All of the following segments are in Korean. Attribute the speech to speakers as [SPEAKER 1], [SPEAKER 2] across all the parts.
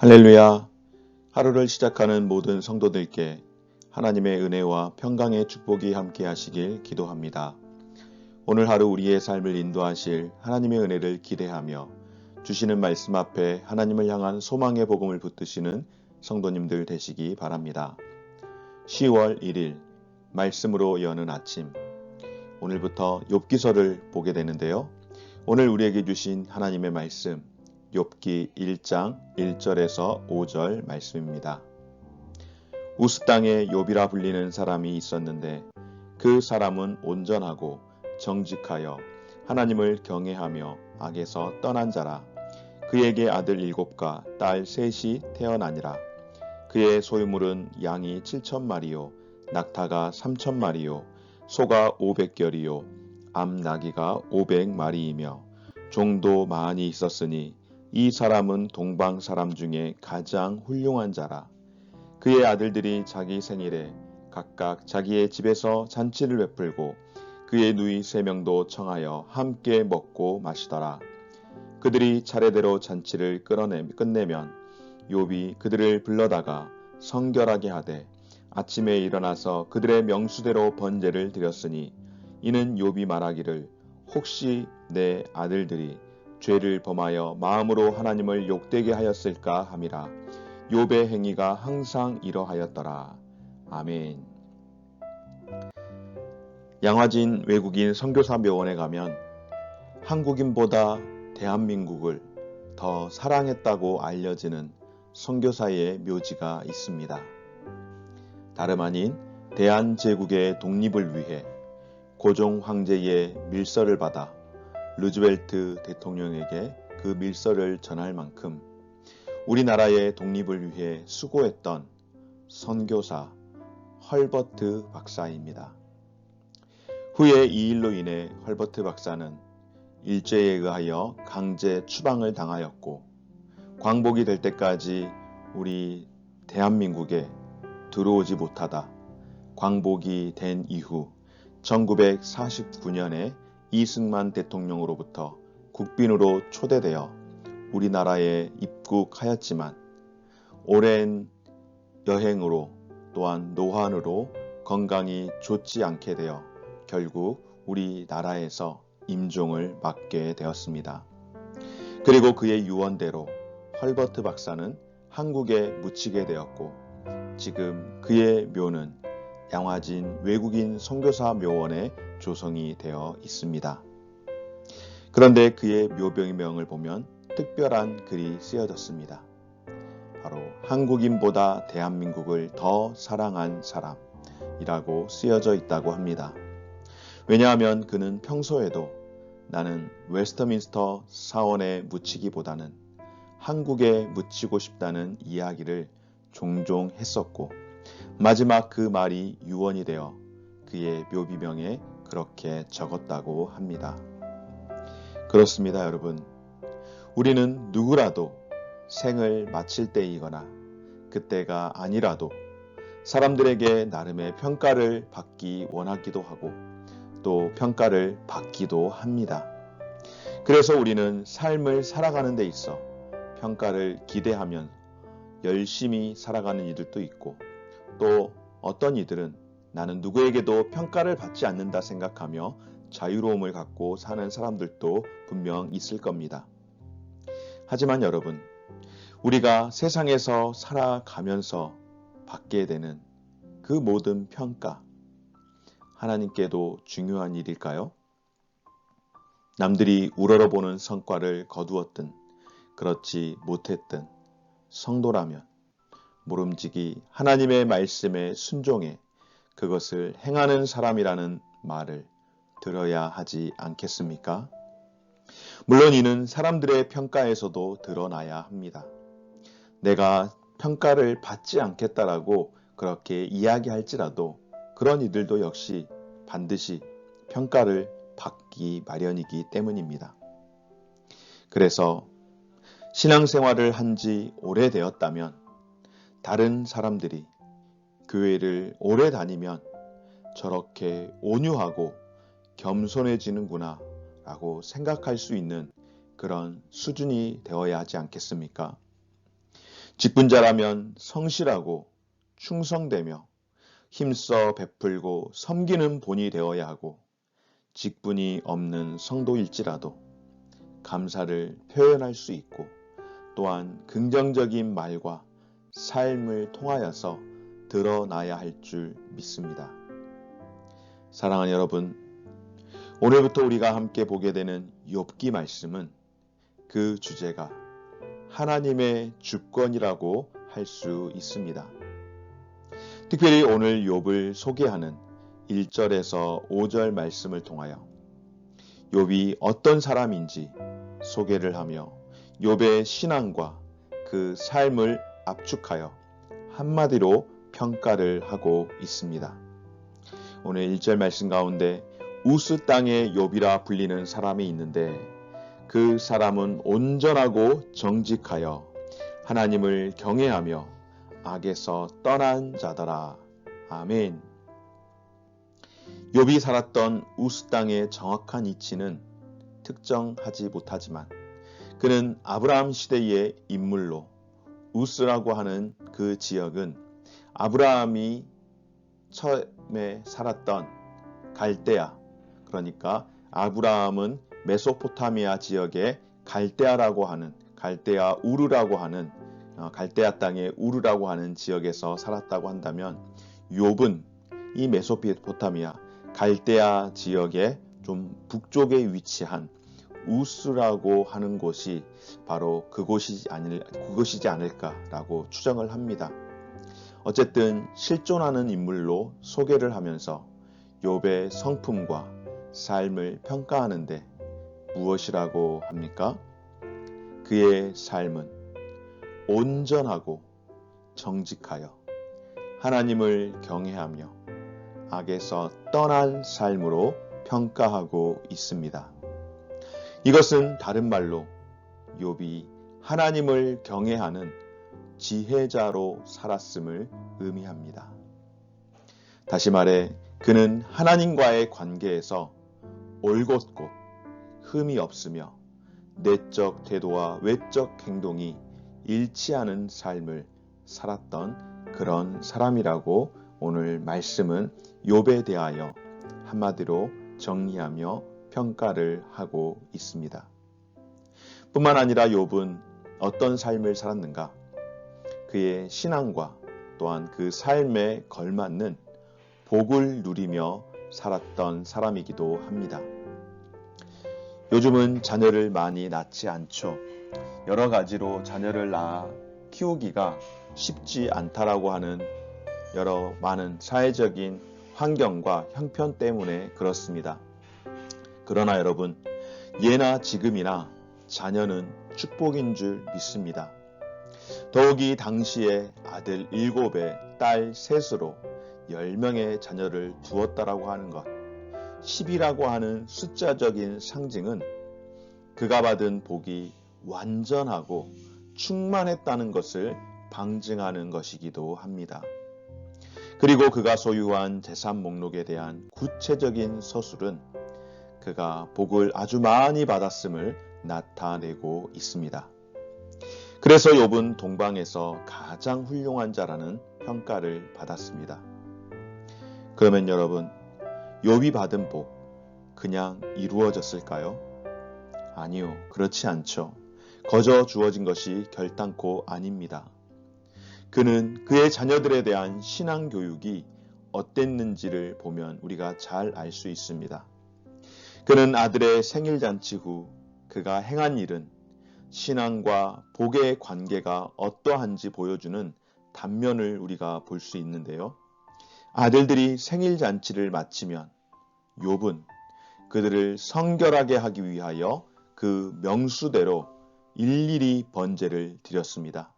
[SPEAKER 1] 할렐루야! 하루를 시작하는 모든 성도들께 하나님의 은혜와 평강의 축복이 함께 하시길 기도합니다. 오늘 하루 우리의 삶을 인도하실 하나님의 은혜를 기대하며 주시는 말씀 앞에 하나님을 향한 소망의 복음을 붙드시는 성도님들 되시기 바랍니다. 10월 1일 말씀으로 여는 아침, 오늘부터 욥기서를 보게 되는데요. 오늘 우리에게 주신 하나님의 말씀 욥기 1장 1절에서 5절 말씀입니다. 우스 땅에 욥이라 불리는 사람이 있었는데 그 사람은 온전하고 정직하여 하나님을 경외하며 악에서 떠난 자라. 그에게 아들 7과 딸 3이 태어나니라. 그의 소유물은 양이 7,000마리요 낙타가 3,000마리요 소가 500결이요 암나귀가 500마리이며 종도 많이 있었으니 이 사람은 동방 사람 중에 가장 훌륭한 자라. 그의 아들들이 자기 생일에 각각 자기의 집에서 잔치를 베풀고 그의 누이 3명도 청하여 함께 먹고 마시더라. 그들이 차례대로 잔치를 끝내면 욥이 그들을 불러다가 성결하게 하되 아침에 일어나서 그들의 명수대로 번제를 드렸으니 이는 욥이 말하기를 혹시 내 아들들이 죄를 범하여 마음으로 하나님을 욕되게 하였을까 함이라. 욥의 행위가 항상 이러하였더라. 아멘. 양화진 외국인 선교사 묘원에 가면 한국인보다 대한민국을 더 사랑했다고 알려지는 선교사의 묘지가 있습니다. 다름 아닌 대한제국의 독립을 위해 고종 황제의 밀서를 받아 루즈벨트 대통령에게 그 밀서를 전할 만큼 우리나라의 독립을 위해 수고했던 선교사 헐버트 박사입니다. 후에 이 일로 인해 헐버트 박사는 일제에 의하여 강제 추방을 당하였고 광복이 될 때까지 우리 대한민국에 들어오지 못하다 광복이 된 이후 1949년에 이승만 대통령으로부터 국빈으로 초대되어 우리나라에 입국하였지만 오랜 여행으로 또한 노환으로 건강이 좋지 않게 되어 결국 우리나라에서 임종을 맞게 되었습니다. 그리고 그의 유언대로 헐버트 박사는 한국에 묻히게 되었고 지금 그의 묘는 양화진 외국인 선교사 묘원에 조성이 되어 있습니다. 그런데 그의 묘병명을 보면 특별한 글이 쓰여졌습니다. 바로 한국인보다 대한민국을 더 사랑한 사람이라고 쓰여져 있다고 합니다. 왜냐하면 그는 평소에도 나는 웨스터민스터 사원에 묻히기보다는 한국에 묻히고 싶다는 이야기를 종종 했었고 마지막 그 말이 유언이 되어 그의 묘비명에 그렇게 적었다고 합니다. 그렇습니다, 여러분. 우리는 누구라도 생을 마칠 때이거나 그때가 아니라도 사람들에게 나름의 평가를 받기 원하기도 하고 또 평가를 받기도 합니다. 그래서 우리는 삶을 살아가는 데 있어 평가를 기대하면 열심히 살아가는 이들도 있고 또 어떤 이들은 나는 누구에게도 평가를 받지 않는다 생각하며 자유로움을 갖고 사는 사람들도 분명 있을 겁니다. 하지만 여러분, 우리가 세상에서 살아가면서 받게 되는 그 모든 평가, 하나님께도 중요한 일일까요? 남들이 우러러보는 성과를 거두었든 그렇지 못했든 성도라면 모름지기 하나님의 말씀에 순종해 그것을 행하는 사람이라는 말을 들어야 하지 않겠습니까? 물론 이는 사람들의 평가에서도 드러나야 합니다. 내가 평가를 받지 않겠다라고 그렇게 이야기할지라도 그런 이들도 역시 반드시 평가를 받기 마련이기 때문입니다. 그래서 신앙생활을 한 지 오래되었다면 다른 사람들이 교회를 오래 다니면 저렇게 온유하고 겸손해지는구나 라고 생각할 수 있는 그런 수준이 되어야 하지 않겠습니까? 직분자라면 성실하고 충성되며 힘써 베풀고 섬기는 본이 되어야 하고, 직분이 없는 성도일지라도 감사를 표현할 수 있고, 또한 긍정적인 말과 삶을 통하여서 드러나야 할 줄 믿습니다. 사랑하는 여러분, 오늘부터 우리가 함께 보게 되는 욥기 말씀은 그 주제가 하나님의 주권이라고 할 수 있습니다. 특별히 오늘 욥을 소개하는 1절에서 5절 말씀을 통하여 욥이 어떤 사람인지 소개를 하며 욥의 신앙과 그 삶을 압축하여 한마디로 평가를 하고 있습니다. 오늘 1절 말씀 가운데 우스 땅의 욥이라 불리는 사람이 있는데, 그 사람은 온전하고 정직하여 하나님을 경외하며 악에서 떠난 자더라. 아멘. 욥이 살았던 우스 땅의 정확한 위치는 특정하지 못하지만, 그는 아브라함 시대의 인물로 우스라고 하는 그 지역은 아브라함이 처음에 살았던 갈대아, 그러니까 아브라함은 메소포타미아 지역의 갈대아라고 하는, 갈대아 우르라고 하는, 갈대아 땅의 우르라고 하는 지역에서 살았다고 한다면, 욥은 이 메소포타미아 갈대아 지역의 좀 북쪽에 위치한 우스라고 하는 곳이 바로 그곳이지 않을까라고 추정을 합니다. 어쨌든 실존하는 인물로 소개를 하면서 욥의 성품과 삶을 평가하는데 무엇이라고 합니까? 그의 삶은 온전하고 정직하여 하나님을 경외하며 악에서 떠난 삶으로 평가하고 있습니다. 이것은 다른 말로 욥이 하나님을 경외하는 지혜자로 살았음을 의미합니다. 다시 말해 그는 하나님과의 관계에서 올곧고 흠이 없으며 내적 태도와 외적 행동이 일치하는 삶을 살았던 그런 사람이라고 오늘 말씀은 욥에 대하여 한마디로 정리하며 평가를 하고 있습니다. 뿐만 아니라 욥은 어떤 삶을 살았는가? 그의 신앙과 또한 그 삶에 걸맞는 복을 누리며 살았던 사람이기도 합니다. 요즘은 자녀를 많이 낳지 않죠. 여러 가지로 자녀를 낳아 키우기가 쉽지 않다라고 하는 여러 많은 사회적인 환경과 형편 때문에 그렇습니다. 그러나 여러분, 예나 지금이나 자녀는 축복인 줄 믿습니다. 더욱이 당시에 아들 7에 딸 3으로 10명의 자녀를 두었다라고 하는 것, 10이라고 하는 숫자적인 상징은 그가 받은 복이 완전하고 충만했다는 것을 방증하는 것이기도 합니다. 그리고 그가 소유한 재산 목록에 대한 구체적인 서술은 그가 복을 아주 많이 받았음을 나타내고 있습니다. 그래서 욥은 동방에서 가장 훌륭한 자라는 평가를 받았습니다. 그러면 여러분, 욥이 받은 복 그냥 이루어졌을까요? 아니요, 그렇지 않죠. 거저 주어진 것이 결단코 아닙니다. 그는 그의 자녀들에 대한 신앙 교육이 어땠는지를 보면 우리가 잘 알 수 있습니다. 그는 아들의 생일잔치 후 그가 행한 일은 신앙과 복의 관계가 어떠한지 보여주는 단면을 우리가 볼 수 있는데요. 아들들이 생일잔치를 마치면 욥은 그들을 성결하게 하기 위하여 그 명수대로 일일이 번제를 드렸습니다.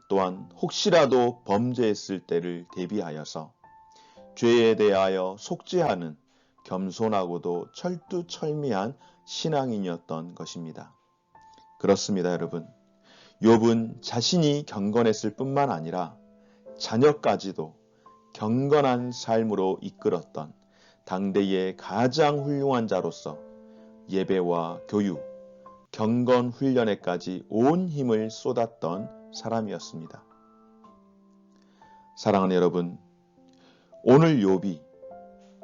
[SPEAKER 1] 또한 혹시라도 범죄했을 때를 대비하여서 죄에 대하여 속죄하는 겸손하고도 철두철미한 신앙인이었던 것입니다. 그렇습니다, 여러분. 욥은 자신이 경건했을 뿐만 아니라 자녀까지도 경건한 삶으로 이끌었던 당대의 가장 훌륭한 자로서 예배와 교육, 경건 훈련에까지 온 힘을 쏟았던 사람이었습니다. 사랑하는 여러분, 오늘 욥이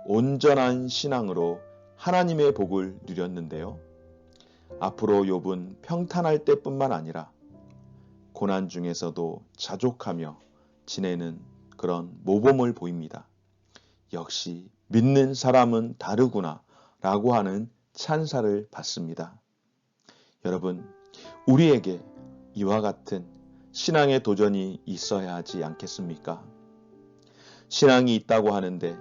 [SPEAKER 1] 온전한 신앙으로 하나님의 복을 누렸는데요. 앞으로 욥은 평탄할 때뿐만 아니라 고난 중에서도 자족하며 지내는 그런 모범을 보입니다. 역시 믿는 사람은 다르구나 라고 하는 찬사를 받습니다. 여러분, 우리에게 이와 같은 신앙의 도전이 있어야 하지 않겠습니까? 신앙이 있다고 하는데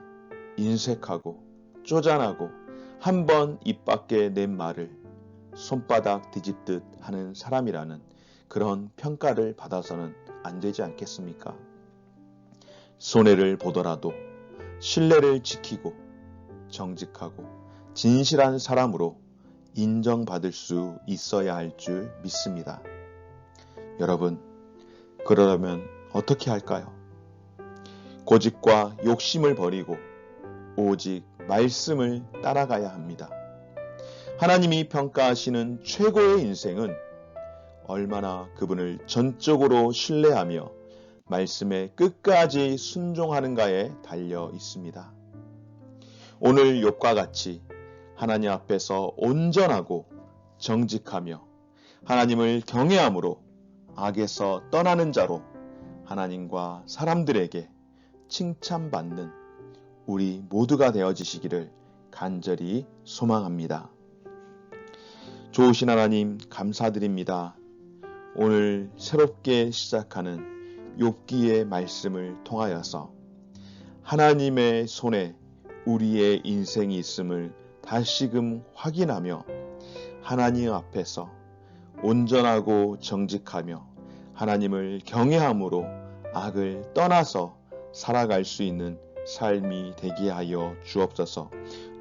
[SPEAKER 1] 인색하고 쪼잔하고 한 번 입 밖에 낸 말을 손바닥 뒤집듯 하는 사람이라는 그런 평가를 받아서는 안 되지 않겠습니까? 손해를 보더라도 신뢰를 지키고 정직하고 진실한 사람으로 인정받을 수 있어야 할 줄 믿습니다. 여러분, 그러려면 어떻게 할까요? 고집과 욕심을 버리고 오직 말씀을 따라가야 합니다. 하나님이 평가하시는 최고의 인생은 얼마나 그분을 전적으로 신뢰하며 말씀에 끝까지 순종하는가에 달려 있습니다. 오늘 욥과 같이 하나님 앞에서 온전하고 정직하며 하나님을 경외함으로 악에서 떠나는 자로 하나님과 사람들에게 칭찬받는 우리 모두가 되어지시기를 간절히 소망합니다. 좋으신 하나님 감사드립니다. 오늘 새롭게 시작하는 욥기의 말씀을 통하여서 하나님의 손에 우리의 인생이 있음을 다시금 확인하며 하나님 앞에서 온전하고 정직하며 하나님을 경외함으로 악을 떠나서 살아갈 수 있는 삶이 되게 하여 주옵소서.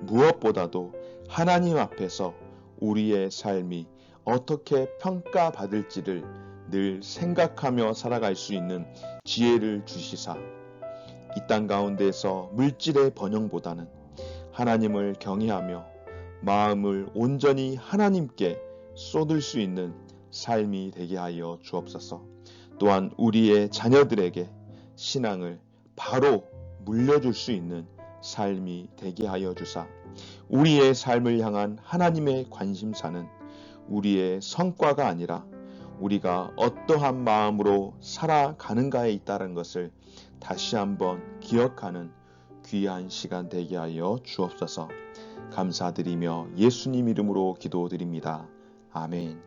[SPEAKER 1] 무엇보다도 하나님 앞에서 우리의 삶이 어떻게 평가받을지를 늘 생각하며 살아갈 수 있는 지혜를 주시사 이 땅 가운데서 물질의 번영보다는 하나님을 경외하며 마음을 온전히 하나님께 쏟을 수 있는 삶이 되게 하여 주옵소서. 또한 우리의 자녀들에게 신앙을 바로 물려줄 수 있는 삶이 되게 하여 주사 우리의 삶을 향한 하나님의 관심사는 우리의 성과가 아니라 우리가 어떠한 마음으로 살아가는가에 있다는 것을 다시 한번 기억하는 귀한 시간 되게 하여 주옵소서. 감사드리며 예수님 이름으로 기도드립니다. 아멘.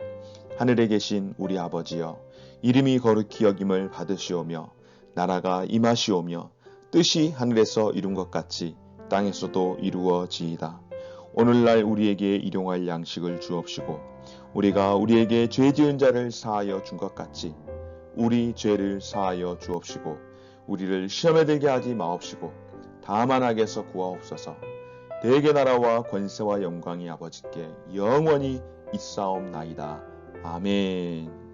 [SPEAKER 1] 하늘에 계신 우리 아버지여, 이름이 거룩히 여김을 받으시오며 나라가 임하시오며 뜻이 하늘에서 이룬 것 같이 땅에서도 이루어지이다. 오늘날 우리에게 일용할 양식을 주옵시고 우리가 우리에게 죄 지은 자를 사하여 준 것 같이 우리 죄를 사하여 주옵시고 우리를 시험에 들게 하지 마옵시고 다만 악에서 구하옵소서. 대개 나라와 권세와 영광이 아버지께 영원히 있사옵나이다. 아멘.